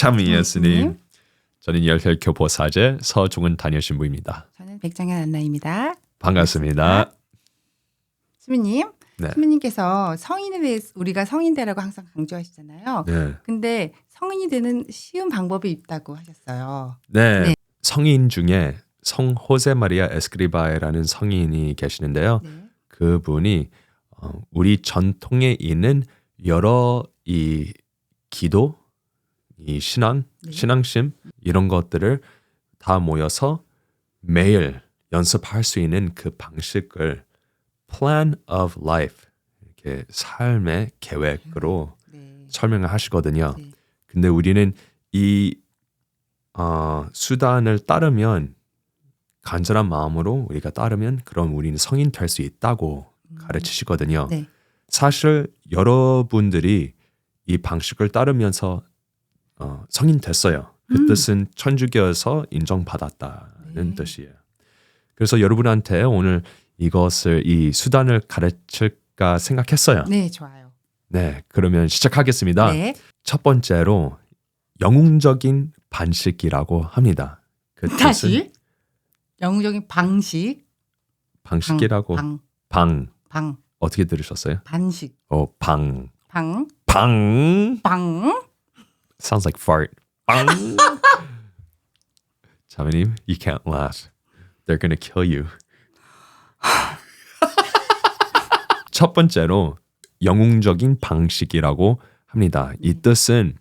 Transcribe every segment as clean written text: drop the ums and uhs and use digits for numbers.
참 예수님. 저는 열혈 교포사제 서종은 다니엘 신부입니다. 저는 백장현 안나입니다. 반갑습니다. 수미님, 네. 수미님께서 성인에 대해서 우리가 성인되라고 항상 강조하시잖아요. 네. 근데 성인이 되는 쉬운 방법이 있다고 하셨어요. 네. 네. 성인 중에 성 호세 마리아 에스크리바에라는 성인이 계시는데요. 네. 그분이 우리 전통에 있는 여러 이 기도, 이 신앙, 네. 신앙심 이런 것들을 다 모여서 매일 연습할 수 있는 그 방식을 plan of life 이렇게 삶의 계획으로 네. 설명을 하시거든요. 네. 근데 우리는 이 수단을 따르면 간절한 마음으로 우리가 따르면 그럼 우리는 성인 될 수 있다고 가르치시거든요. 네. 사실 여러분들이 이 방식을 따르면서 성인 됐어요. 그 뜻은 천주교에서 인정받았다는 네. 뜻이에요. 그래서 여러분한테 오늘 이것을 이 수단을 가르칠까 생각했어요. 네, 좋아요. 네, 그러면 시작하겠습니다. 네. 첫 번째로 영웅적인 반식이라고 합니다. 그 뜻은 다시 영웅적인 방식이라고 방 방, 어떻게 들으셨어요? 반식, 방 방, 방 방. sounds like fart. 방. 자매님, you can't laugh. They're gonna kill you. 첫 번째로 영웅적인 방식이라고 합니다. 이 뜻은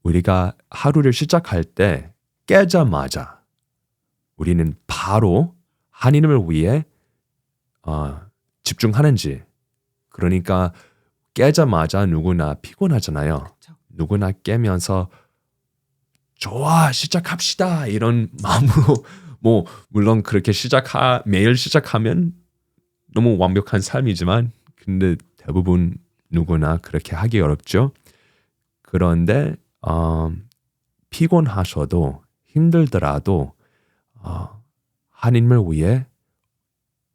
우리가 하루를 시작할 때 깨자마자 우리는 바로 하나님을 위해 집중하는지. 그러니까 깨자마자 누구나 피곤하잖아요. 그렇죠. 누구나 깨면서 좋아 시작합시다 이런 마음으로 뭐 물론 그렇게 매일 시작하면 너무 완벽한 삶이지만 근데 대부분 누구나 그렇게 하기 어렵죠. 그런데 피곤하셔도 힘들더라도 하나님을 위해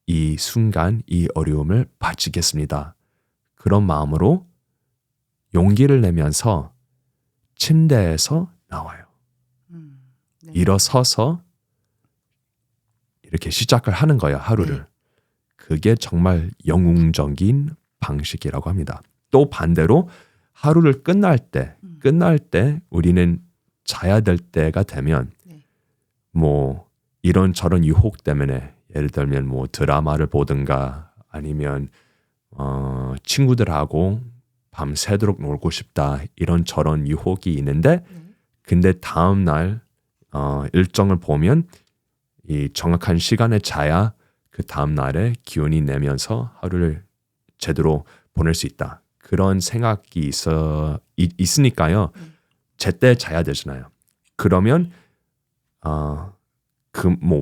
이 순간 이 어려움을 바치겠습니다. 그런 마음으로 용기를 내면서 침대에서 나와요. 네. 일어서서 이렇게 시작을 하는 거예요. 하루를. 네. 그게 정말 영웅적인 방식이라고 합니다. 또 반대로 하루를 끝날 때 우리는 자야 될 때가 되면 네. 뭐 이런저런 유혹 때문에 예를 들면 뭐 드라마를 보든가 아니면 친구들하고 밤새도록 놀고 싶다 이런저런 유혹이 있는데 근데 다음 날 일정을 보면 이 정확한 시간에 자야 그 다음 날에 기운이 내면서 하루를 제대로 보낼 수 있다. 그런 생각이 있으니까요. 제때 자야 되잖아요. 그러면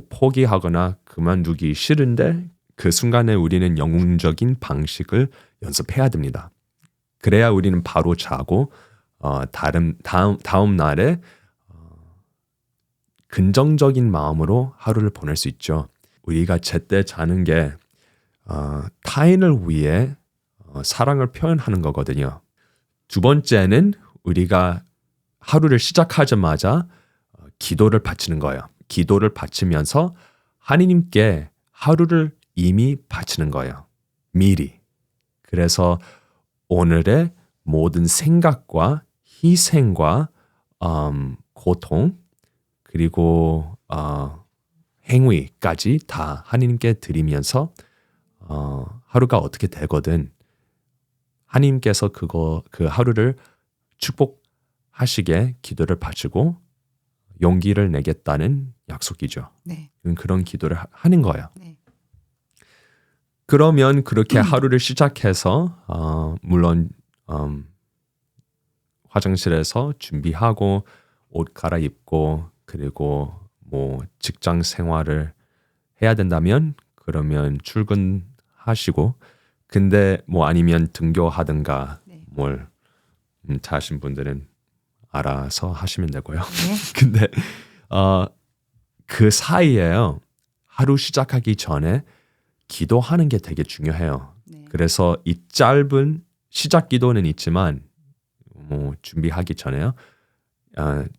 포기하거나 그만두기 싫은데 그 순간에 우리는 영웅적인 방식을 연습해야 됩니다. 그래야 우리는 바로 자고 다음 날에 긍정적인 마음으로 하루를 보낼 수 있죠. 우리가 제때 자는 게 타인을 위해 사랑을 표현하는 거거든요. 두 번째는 우리가 하루를 시작하자마자 기도를 바치는 거예요. 기도를 바치면서 하나님께 하루를 이미 바치는 거예요. 미리. 그래서 오늘의 모든 생각과 희생과 고통 그리고 행위까지 다 하나님께 드리면서 하루가 어떻게 되거든 하나님께서 그 하루를 축복하시게 기도를 바치고 용기를 내겠다는 약속이죠. 네. 그런 기도를 하는 거예요. 네. 그러면 그렇게 하루를 시작해서 물론 화장실에서 준비하고 옷 갈아입고 그리고 뭐 직장 생활을 해야 된다면 그러면 출근하시고 근데 뭐 아니면 등교하든가 네. 뭘 잘하신 분들은 알아서 하시면 되고요. 네. 근데 그 사이에요. 하루 시작하기 전에 기도하는 게 되게 중요해요. 네. 그래서 이 짧은 시작 기도는 있지만 뭐 준비하기 전에요.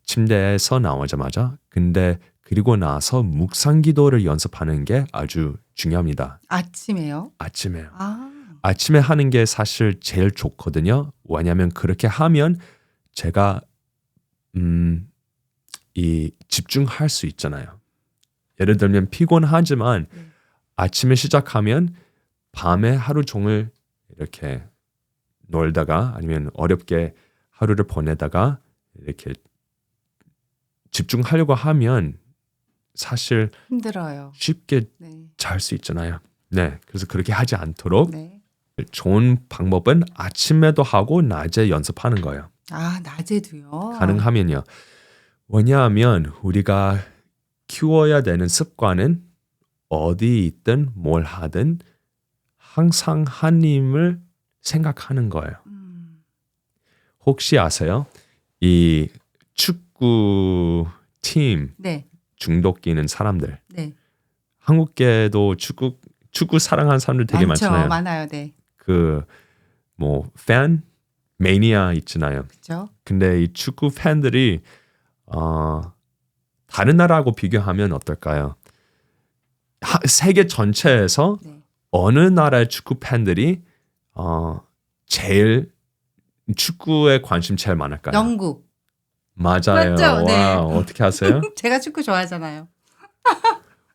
침대에서 나오자마자 근데 그리고 나서 묵상 기도를 연습하는 게 아주 중요합니다. 아침에요? 아침에요. 아, 아침에 하는 게 사실 제일 좋거든요. 왜냐하면 그렇게 하면 제가 이 집중할 수 있잖아요. 예를 들면 피곤하지만 아침에 시작하면 밤에 하루 종일 이렇게 놀다가 아니면 어렵게 하루를 보내다가 이렇게 집중하려고 하면 사실 힘들어요. 쉽게 네. 잘 수 있잖아요. 네, 그래서 그렇게 하지 않도록 네. 좋은 방법은 아침에도 하고 낮에 연습하는 거예요. 아, 낮에도요? 가능하면요. 왜냐하면 우리가 키워야 되는 습관은 어디 있든 뭘 하든 항상 하나님을 생각하는 거예요. 혹시 아세요? 이 축구 팀 네. 중독기는 사람들. 네. 한국계도 축구 사랑하는 사람들 되게 많죠. 많잖아요. 많아요. 네. 그 뭐 팬 매니아 있잖아요. 그렇죠? 근데 이 축구 팬들이 다른 나라하고 비교하면 어떨까요? 세계 전체에서 네. 어느 나라의 축구 팬들이 제일 축구에 관심 제일 많을까요? 영국. 맞아요. 맞죠? 네. 와우, 어떻게 하세요? 제가 축구 좋아하잖아요.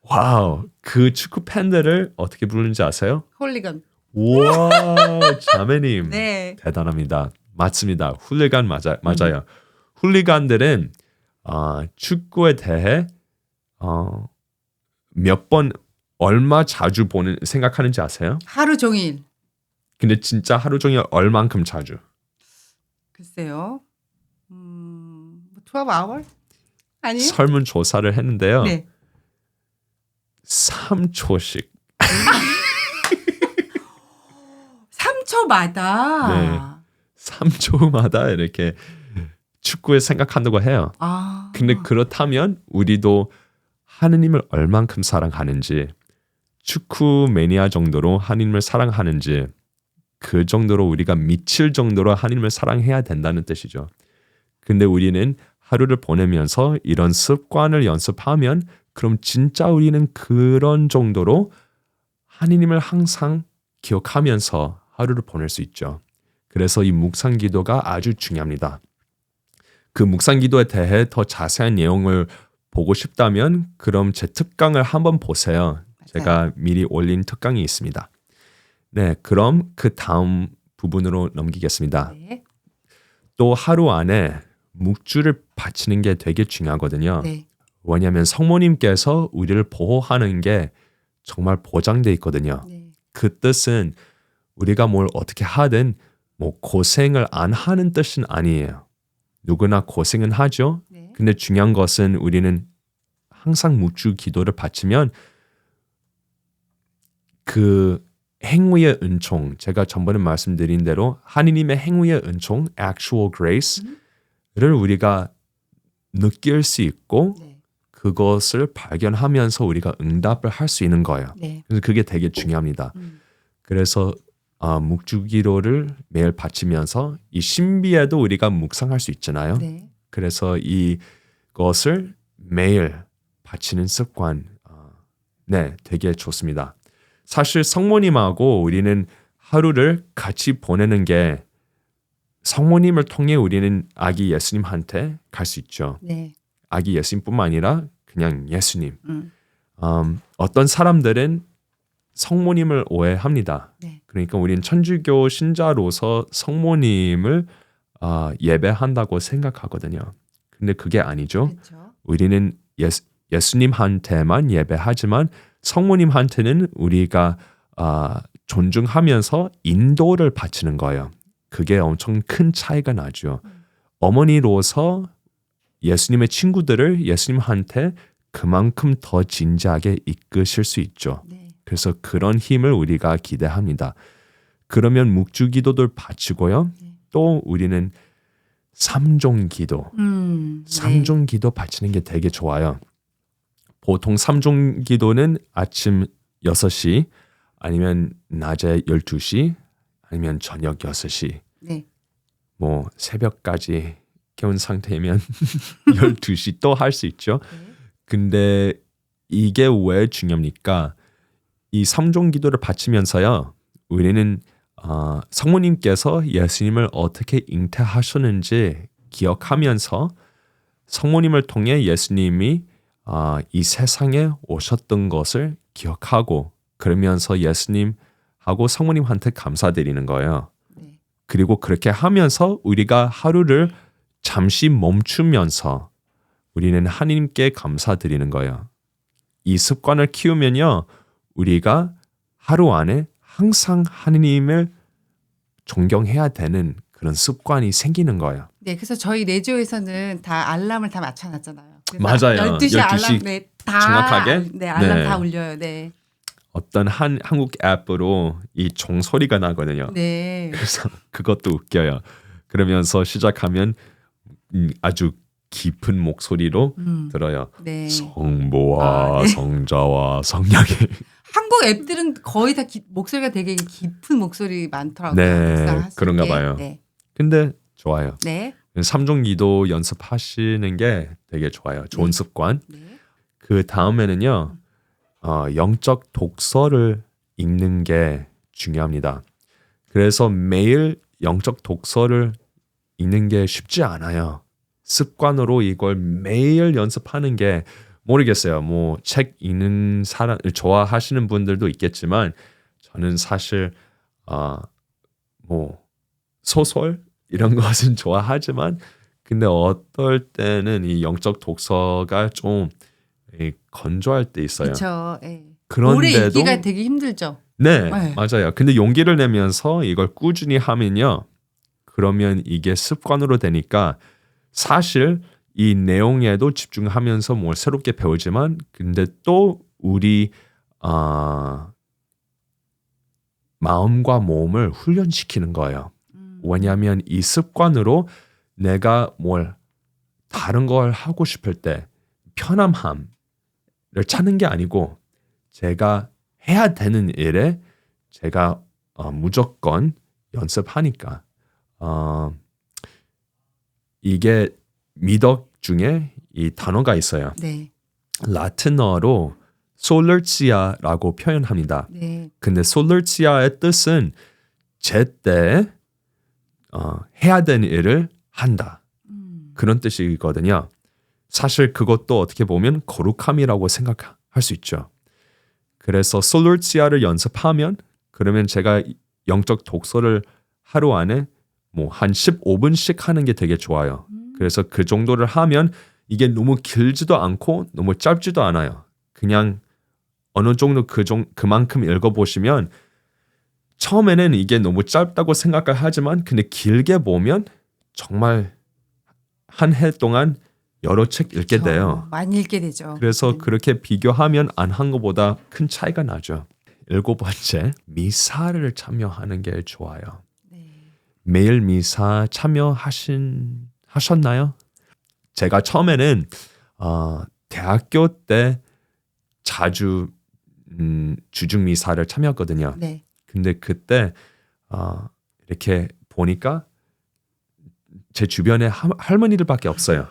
와우, 그 축구 팬들을 어떻게 부르는지 아세요? 홀리건. 우와, 자매님. 네. 대단합니다. 맞습니다. 훌리간 맞아요. 훌리간들은 축구에 대해 몇 번 얼마 자주 생각하는지 아세요? 하루 종일. 근데 진짜 하루 종일 얼만큼 자주? 글쎄요. 12 hour? 아니요? 설문조사를 했는데요. 네. 3초씩. 3초마다. 네. 3초마다 이렇게 축구에 생각한다고 해요. 아. 근데 그렇다면 우리도 하느님을 얼만큼 사랑하는지, 축구 매니아 정도로 하느님을 사랑하는지, 그 정도로 우리가 미칠 정도로 하느님을 사랑해야 된다는 뜻이죠. 근데 우리는 하루를 보내면서 이런 습관을 연습하면 그럼 진짜 우리는 그런 정도로 하느님을 항상 기억하면서 하루를 보낼 수 있죠. 그래서 이 묵상 기도가 아주 중요합니다. 그 묵상 기도에 대해 더 자세한 내용을 보고 싶다면 그럼 제 특강을 한번 보세요. 제가 미리 올린 특강이 있습니다. 네, 그럼 그 다음 부분으로 넘기겠습니다. 네. 또 하루 안에 묵주를 바치는 게 되게 중요하거든요. 네. 왜냐하면 성모님께서 우리를 보호하는 게 정말 보장돼 있거든요. 네. 그 뜻은 우리가 뭘 어떻게 하든 뭐 고생을 안 하는 뜻은 아니에요. 누구나 고생은 하죠. 네. 근데 중요한 것은 우리는 항상 묵주 기도를 바치면 그 행위의 은총, 제가 전번에 말씀드린 대로 하느님의 행위의 은총, actual grace를 우리가 느낄 수 있고 네. 그것을 발견하면서 우리가 응답을 할 수 있는 거예요. 네. 그래서 그게 되게 중요합니다. 그래서 묵주기도를 매일 바치면서 이 신비에도 우리가 묵상할 수 있잖아요. 네. 그래서 이것을 매일 바치는 습관, 네, 되게 좋습니다. 사실 성모님하고 우리는 하루를 같이 보내는 게 성모님을 통해 우리는 아기 예수님한테 갈 수 있죠. 네. 아기 예수님뿐만 아니라 그냥 예수님. 음. 어떤 사람들은 성모님을 오해합니다. 네. 그러니까 우리는 천주교 신자로서 성모님을 예배한다고 생각하거든요. 근데 그게 아니죠. 그렇죠. 우리는 예수님한테만 예배하지만 성모님한테는 우리가 존중하면서 인도를 바치는 거예요. 그게 엄청 큰 차이가 나죠. 어머니로서 예수님의 친구들을 예수님한테 그만큼 더 진지하게 이끄실 수 있죠. 네. 그래서 그런 힘을 우리가 기대합니다. 그러면 묵주기도를 바치고요. 또 우리는 삼종기도, 네. 삼종기도 바치는 게 되게 좋아요. 보통 삼종기도는 아침 6시 아니면 낮에 12시 아니면 저녁 6시 네. 뭐 새벽까지 깨운 상태면 12시 또 할 수 있죠. 네. 근데 이게 왜 중요합니까? 이 삼종 기도를 바치면서요. 우리는 성모님께서 예수님을 어떻게 잉태하셨는지 기억하면서 성모님을 통해 예수님이 이 세상에 오셨던 것을 기억하고 그러면서 예수님하고 성모님한테 감사드리는 거예요. 네. 그리고 그렇게 하면서 우리가 하루를 잠시 멈추면서 우리는 하나님께 감사드리는 거예요. 이 습관을 키우면요. 우리가 하루 안에 항상 하나님을 존경해야 되는 그런 습관이 생기는 거예요. 네, 그래서 저희 내조에서는 다 알람을 다 맞춰놨잖아요. 그래서 맞아요. 12시 12시 알람, 네, 다 정확하게? 네, 알람 네. 다 울려요. 네, 어떤 한국 앱으로 이 종소리가 나거든요. 네, 그래서 그것도 웃겨요. 그러면서 시작하면 아주 깊은 목소리로 들어요. 네. 성부와 네. 성자와 성령의 한국 앱들은 거의 다 목소리가 되게 깊은 목소리 많더라고요. 네, 묵상하실 그런가 때. 봐요. 네, 근데 좋아요. 네, 삼종 기도 연습하시는 게 되게 좋아요. 좋은 네. 습관. 네. 그 다음에는요. 영적 독서를 읽는 게 중요합니다. 그래서 매일 영적 독서를 읽는 게 쉽지 않아요. 습관으로 이걸 매일 연습하는 게 모르겠어요. 뭐 책 읽는 사람 좋아하시는 분들도 있겠지만 저는 사실 뭐 소설 이런 것은 좋아하지만 근데 어떨 때는 이 영적 독서가 좀 건조할 때 있어요. 그렇죠. 네. 그런데도 오래 읽기가 되게 힘들죠. 네, 네. 맞아요. 근데 용기를 내면서 이걸 꾸준히 하면요. 그러면 이게 습관으로 되니까 사실 이 내용에도 집중하면서 뭘 새롭게 배우지만 근데 또 우리 마음과 몸을 훈련시키는 거예요. 왜냐하면 이 습관으로 내가 뭘 다른 걸 하고 싶을 때 편함함을 찾는 게 아니고 제가 해야 되는 일에 제가 무조건 연습하니까 이게 미덕 중에 이 단어가 있어요. 네, 라틴어로 솔르치아라고 표현합니다. 네, 근데 솔르치아의 뜻은 제때 해야 되는 일을 한다. 그런 뜻이거든요. 사실 그것도 어떻게 보면 거룩함이라고 생각할 수 있죠. 그래서 솔루치아를 연습하면 그러면 제가 영적 독서를 하루 안에 뭐 한 15분씩 하는 게 되게 좋아요. 그래서 그 정도를 하면 이게 너무 길지도 않고 너무 짧지도 않아요. 그냥 어느 정도 그만큼 읽어보시면 처음에는 이게 너무 짧다고 생각을 하지만 근데 길게 보면 정말 한 해 동안 여러 책 읽게 그렇죠. 돼요. 많이 읽게 되죠. 그래서 그렇게 비교하면 안 한 것보다 큰 차이가 나죠. 7번째, 미사를 참여하는 게 좋아요. 네. 매일 미사 하셨나요? 제가 처음에는 대학교 때 자주 주중 미사를 참여했거든요. 네. 근데 그때 이렇게 보니까 제 주변에 할머니들밖에 없어요.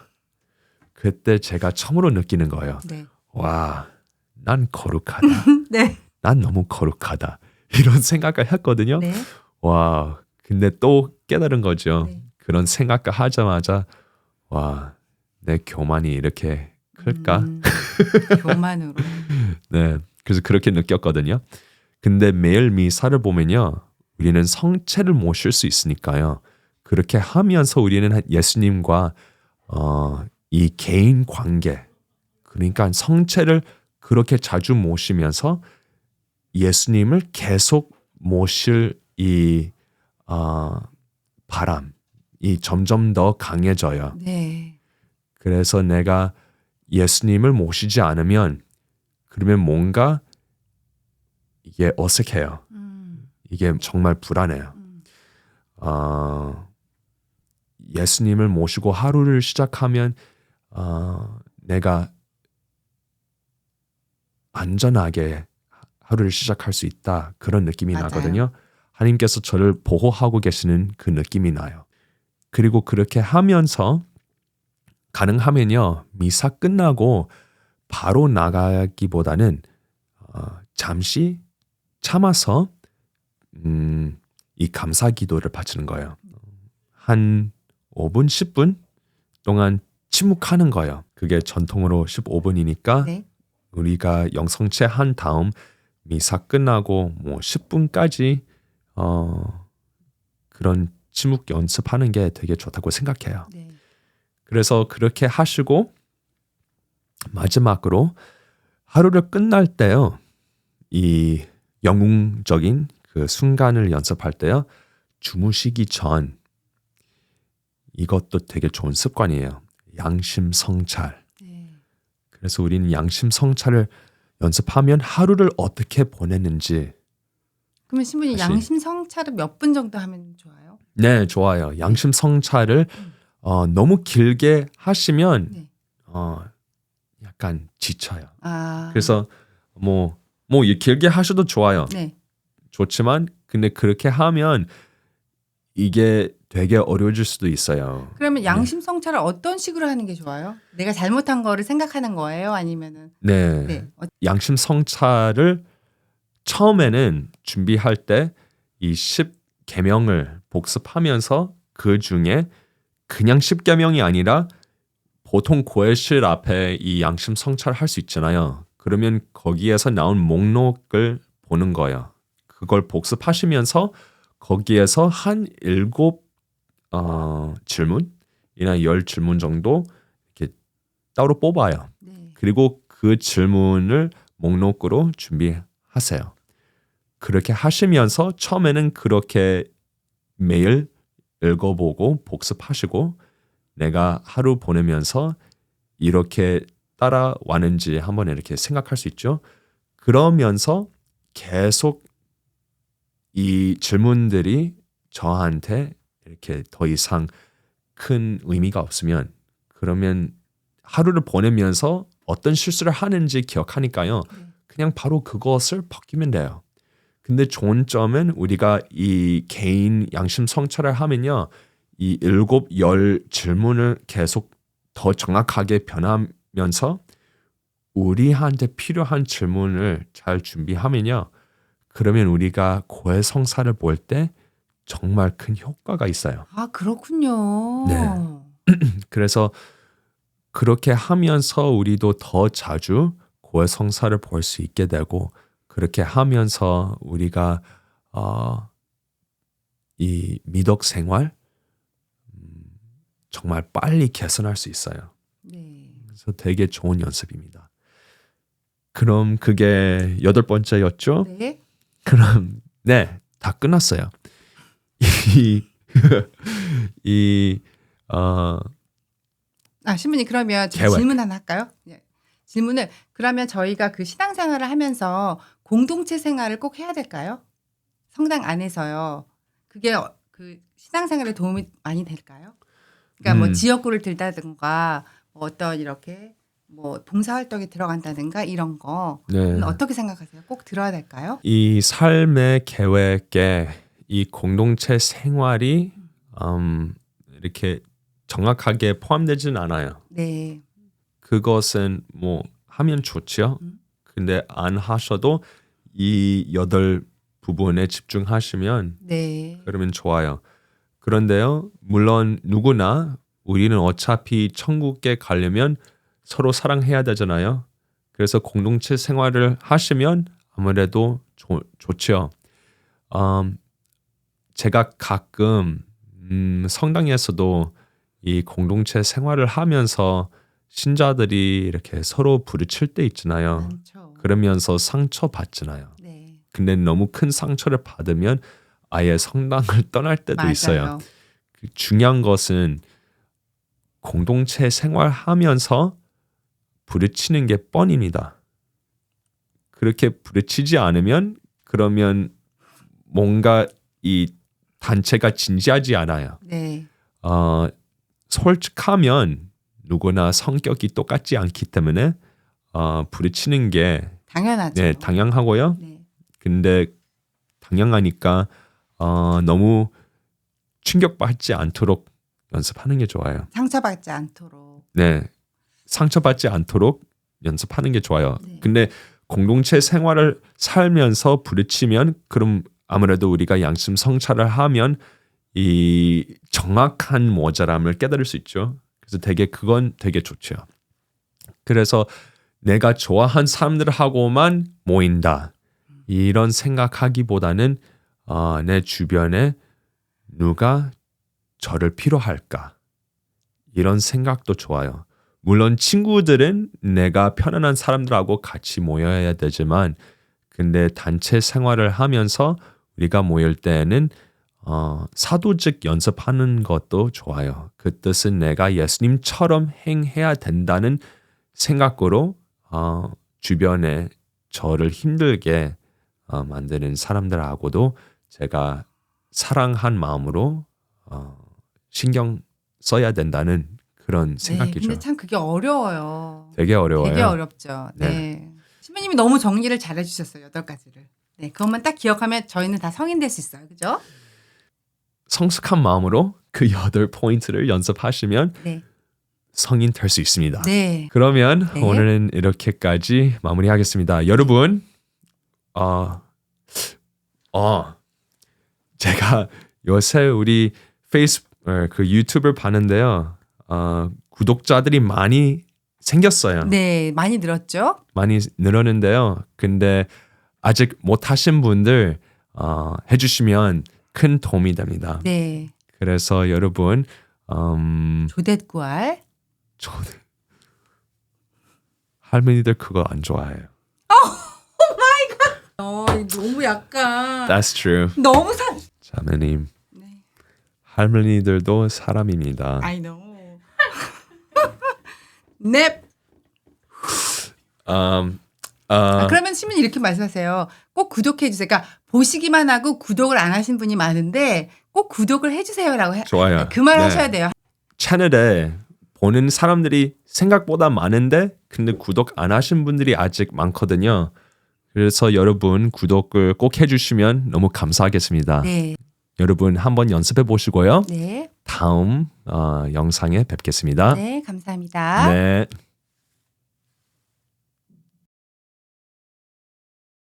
그때 제가 처음으로 느끼는 거예요. 네. 와, 난 거룩하다. 네. 난 너무 거룩하다. 이런 생각을 했거든요. 네. 와, 근데 또 깨달은 거죠. 네. 그런 생각을 하자마자 와, 내 교만이 이렇게 클까? 교만으로. 네, 그래서 그렇게 느꼈거든요. 근데 매일 미사를 보면요, 우리는 성체를 모실 수 있으니까요. 그렇게 하면서 우리는 예수님과 이 개인 관계, 그러니까 성체를 그렇게 자주 모시면서 예수님을 계속 모실 이 바람이 점점 더 강해져요. 네. 그래서 내가 예수님을 모시지 않으면 그러면 뭔가 이게 어색해요. 이게 정말 불안해요. 예수님을 모시고 하루를 시작하면 내가 안전하게 하루를 시작할 수 있다. 그런 느낌이 맞아요. 나거든요. 하나님께서 저를 보호하고 계시는 그 느낌이 나요. 그리고 그렇게 하면서 가능하면요 미사 끝나고 바로 나가기보다는 잠시 참아서 이 감사 기도를 바치는 거예요. 한 5분, 10분 동안 침묵하는 거예요. 그게 전통으로 15분이니까 네. 우리가 영성체 한 다음 미사 끝나고 뭐 10분까지 그런 침묵 연습하는 게 되게 좋다고 생각해요. 네. 그래서 그렇게 하시고 마지막으로 하루를 끝날 때요. 이 영웅적인 그 순간을 연습할 때요. 주무시기 전 이것도 되게 좋은 습관이에요. 양심 성찰. 네. 그래서 우리는 양심 성찰을 연습하면 하루를 어떻게 보냈는지. 그러면 신부님 다시. 양심 성찰을 몇 분 정도 하면 좋아요? 네, 좋아요. 양심 성찰을 너무 길게 하시면 네. 약간 지쳐요. 아. 그래서 뭐 길게 하셔도 좋아요. 네. 좋지만 근데 그렇게 하면 이게 되게 어려워질 수도 있어요. 그러면 양심 성찰을 어떤 식으로 하는 게 좋아요? 내가 잘못한 거를 생각하는 거예요? 아니면은 네. 네. 양심 성찰을 처음에는 준비할 때 이 10계명을 복습하면서 그 중에 그냥 10계명이 아니라 보통 고해실 앞에 이 양심 성찰을 할 수 있잖아요. 그러면 거기에서 나온 목록을 보는 거예요. 그걸 복습하시면서 거기에서 한 7 질문이나 10 질문 정도 이렇게 따로 뽑아요. 네. 그리고 그 질문을 목록으로 준비하세요. 그렇게 하시면서 처음에는 그렇게 매일 읽어보고 복습하시고 내가 하루 보내면서 이렇게 따라왔는지 한번 이렇게 생각할 수 있죠. 그러면서 계속 이 질문들이 저한테 이렇게 더 이상 큰 의미가 없으면 그러면 하루를 보내면서 어떤 실수를 하는지 기억하니까요. 그냥 바로 그것을 바뀌면 돼요. 근데 좋은 점은 우리가 이 개인 양심 성찰을 하면요. 이 7, 10 질문을 계속 더 정확하게 변하면서 우리한테 필요한 질문을 잘 준비하면요. 그러면 우리가 고해 성사를 볼 때 정말 큰 효과가 있어요. 아, 그렇군요. 네. 그래서 그렇게 하면서 우리도 더 자주 고해 성사를 볼 수 있게 되고 그렇게 하면서 우리가 이 미덕 생활 정말 빨리 개선할 수 있어요. 네. 그래서 되게 좋은 연습입니다. 그럼 그게 8번째였죠? 네. 그럼 네, 다 끝났어요. 신부님 그러면 제가 계획. 질문 하나 할까요? 네. 질문을 그러면 저희가 그 신앙생활을 하면서 공동체 생활을 꼭 해야 될까요? 성당 안에서요. 그게 그 신앙생활에 도움이 많이 될까요? 그러니까 뭐 지역구를 들다든가 뭐 어떤 이렇게 뭐 봉사활동에 들어간다든가 이런 거 네. 어떻게 생각하세요? 꼭 들어야 될까요? 이 삶의 계획에 이 공동체 생활이 이렇게 정확하게 포함되진 않아요. 네. 그것은 뭐 하면 좋죠. 근데 안 하셔도 이 8 부분에 집중하시면 네. 그러면 좋아요. 그런데요, 물론 누구나 우리는 어차피 천국에 가려면 서로 사랑해야 되잖아요. 그래서 공동체 생활을 하시면 아무래도 좋죠. 제가 가끔 성당에서도 이 공동체 생활을 하면서 신자들이 이렇게 서로 부딪힐 때 있잖아요. 많죠. 그러면서 상처 받잖아요. 네. 근데 너무 큰 상처를 받으면 아예 성당을 떠날 때도 맞아요. 있어요. 중요한 것은 공동체 생활하면서 부딪히는 게 뻔입니다. 그렇게 부딪히지 않으면 그러면 뭔가 이 단체가 진지하지 않아요. 네. 솔직하면 누구나 성격이 똑같지 않기 때문에 부딪히는 게 당연하죠. 네, 당연하고요. 네. 근데 당연하니까 너무 충격받지 않도록 연습하는 게 좋아요. 상처받지 않도록. 네. 상처받지 않도록 연습하는 게 좋아요. 네. 근데 공동체 생활을 살면서 부딪히면 그럼 아무래도 우리가 양심 성찰을 하면 이 정확한 모자람을 깨달을 수 있죠. 그래서 그건 되게 좋죠. 그래서 내가 좋아하는 사람들하고만 모인다. 이런 생각하기보다는 내 주변에 누가 저를 필요할까? 이런 생각도 좋아요. 물론 친구들은 내가 편안한 사람들하고 같이 모여야 되지만 근데 단체 생활을 하면서 우리가 모일 때는 사도직 연습하는 것도 좋아요. 그 뜻은 내가 예수님처럼 행해야 된다는 생각으로 주변에 저를 힘들게 만드는 사람들하고도 제가 사랑한 마음으로 신경 써야 된다는 그런 네, 생각이죠. 근데 참 그게 어려워요. 되게 어려워요. 되게 어렵죠. 네. 네. 신부님이 너무 정리를 잘 해주셨어요. 8가지를. 네, 그것만 딱 기억하면 저희는 다 성인 될 수 있어요. 그죠? 성숙한 마음으로 그 8포인트를 연습하시면 네. 성인 될 수 있습니다. 네. 그러면 네. 오늘은 이렇게까지 마무리하겠습니다. 여러분, 제가 요새 우리 그 유튜브를 봤는데요. 구독자들이 많이 생겼어요. 네, 많이 늘었죠? 많이 늘었는데요. 근데 아직 못하신 분들 해주시면 큰 도움이 됩니다. 네. 그래서 여러분 조댓구알. 저는 할머니들 그거 안 좋아해요. 너무 약간 That's true. 너무 자매님, 네. 할머니들도 사람입니다. I know. 넵. 그러면 신부님 이렇게 말씀하세요. 꼭 구독해 주세요. 그러니까 보시기만 하고 구독을 안 하신 분이 많은데 꼭 구독을 해주세요라고 좋아요. 그 말 네. 하셔야 돼요. 채널에 보는 사람들이 생각보다 많은데 근데 구독 안 하신 분들이 아직 많거든요. 그래서 여러분 구독을 꼭 해주시면 너무 감사하겠습니다. 네. 여러분 한번 연습해 보시고요. 네. 다음 영상에 뵙겠습니다. 네, 감사합니다. 네.